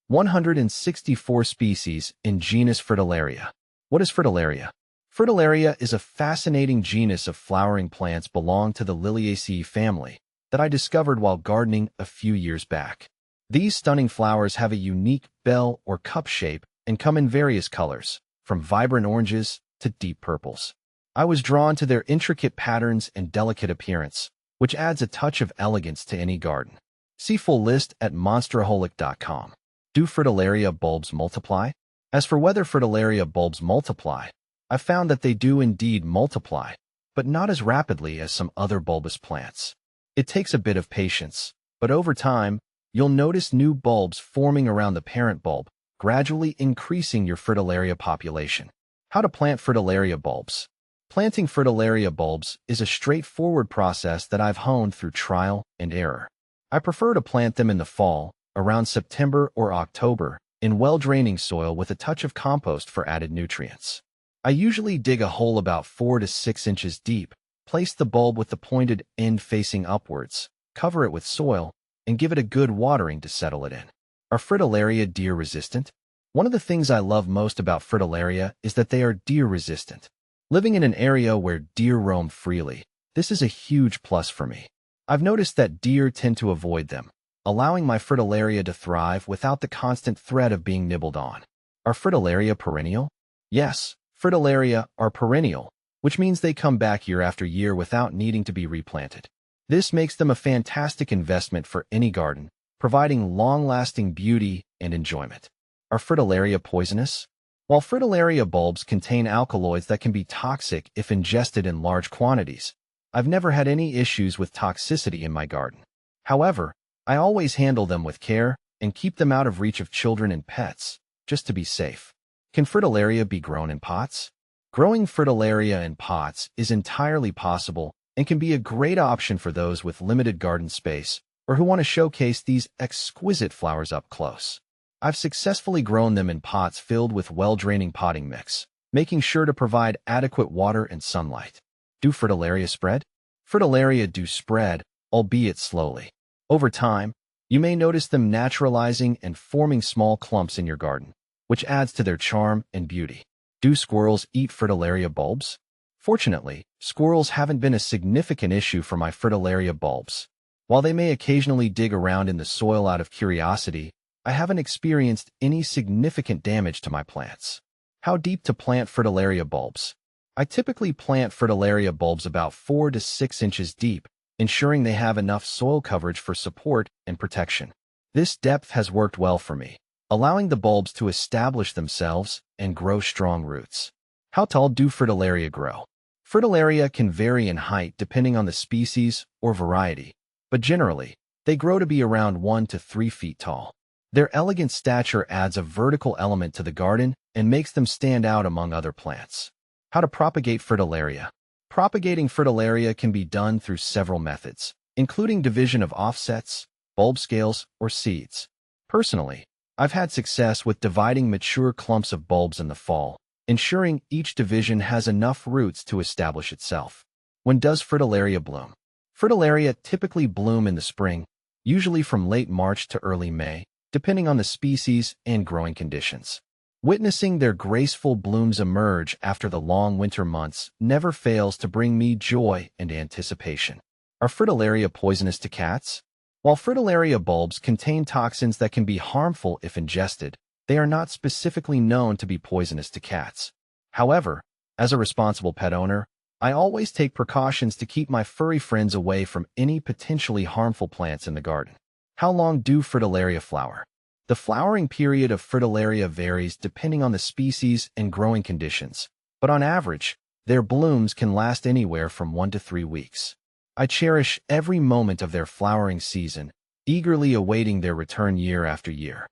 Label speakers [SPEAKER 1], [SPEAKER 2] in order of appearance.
[SPEAKER 1] 164 species in genus Fritillaria. What is Fritillaria? Fritillaria is a fascinating genus of flowering plants belong to the Liliaceae family that I discovered while gardening a few years back. These stunning flowers have a unique bell or cup shape and come in various colors, from vibrant oranges to deep purples. I was drawn to their intricate patterns and delicate appearance, which adds a touch of elegance to any garden. See full list at monsteraholic.com. Do Fritillaria bulbs multiply? As for whether Fritillaria bulbs multiply, I've found that they do indeed multiply, but not as rapidly as some other bulbous plants. It takes a bit of patience, but over time, you'll notice new bulbs forming around the parent bulb, gradually increasing your Fritillaria population. How to plant Fritillaria bulbs? Planting Fritillaria bulbs is a straightforward process that I've honed through trial and error. I prefer to plant them in the fall, around September or October, in well-draining soil with a touch of compost for added nutrients. I usually dig a hole about 4 to 6 inches deep, place the bulb with the pointed end facing upwards, cover it with soil, and give it a good watering to settle it in. Are Fritillaria deer-resistant? One of the things I love most about Fritillaria is that they are deer-resistant. Living in an area where deer roam freely, this is a huge plus for me. I've noticed that deer tend to avoid them, allowing my Fritillaria to thrive without the constant threat of being nibbled on. Are Fritillaria perennial? Yes, Fritillaria are perennial, which means they come back year after year without needing to be replanted. This makes them a fantastic investment for any garden, providing long-lasting beauty and enjoyment. Are Fritillaria poisonous? While Fritillaria bulbs contain alkaloids that can be toxic if ingested in large quantities, I've never had any issues with toxicity in my garden. However, I always handle them with care and keep them out of reach of children and pets, just to be safe. Can Fritillaria be grown in pots? Growing Fritillaria in pots is entirely possible and can be a great option for those with limited garden space or who want to showcase these exquisite flowers up close. I've successfully grown them in pots filled with well-draining potting mix, making sure to provide adequate water and sunlight. Do Fritillaria spread? Fritillaria do spread, albeit slowly. Over time, you may notice them naturalizing and forming small clumps in your garden, which adds to their charm and beauty. Do squirrels eat Fritillaria bulbs? Fortunately, squirrels haven't been a significant issue for my Fritillaria bulbs. While they may occasionally dig around in the soil out of curiosity, I haven't experienced any significant damage to my plants. How deep to plant Fritillaria bulbs? I typically plant Fritillaria bulbs about 4 to 6 inches deep, ensuring they have enough soil coverage for support and protection. This depth has worked well for me, allowing the bulbs to establish themselves and grow strong roots. How tall do Fritillaria grow? Fritillaria can vary in height depending on the species or variety, but generally, they grow to be around 1 to 3 feet tall. Their elegant stature adds a vertical element to the garden and makes them stand out among other plants. How to propagate Fritillaria? Propagating Fritillaria can be done through several methods, including division of offsets, bulb scales, or seeds. Personally, I've had success with dividing mature clumps of bulbs in the fall, ensuring each division has enough roots to establish itself. When does Fritillaria bloom? Fritillaria typically bloom in the spring, usually from late March to early May, depending on the species and growing conditions. Witnessing their graceful blooms emerge after the long winter months never fails to bring me joy and anticipation. Are Fritillaria poisonous to cats? While Fritillaria bulbs contain toxins that can be harmful if ingested, they are not specifically known to be poisonous to cats. However, as a responsible pet owner, I always take precautions to keep my furry friends away from any potentially harmful plants in the garden. How long do Fritillaria flower? The flowering period of Fritillaria varies depending on the species and growing conditions, but on average, their blooms can last anywhere from 1 to 3 weeks. I cherish every moment of their flowering season, eagerly awaiting their return year after year.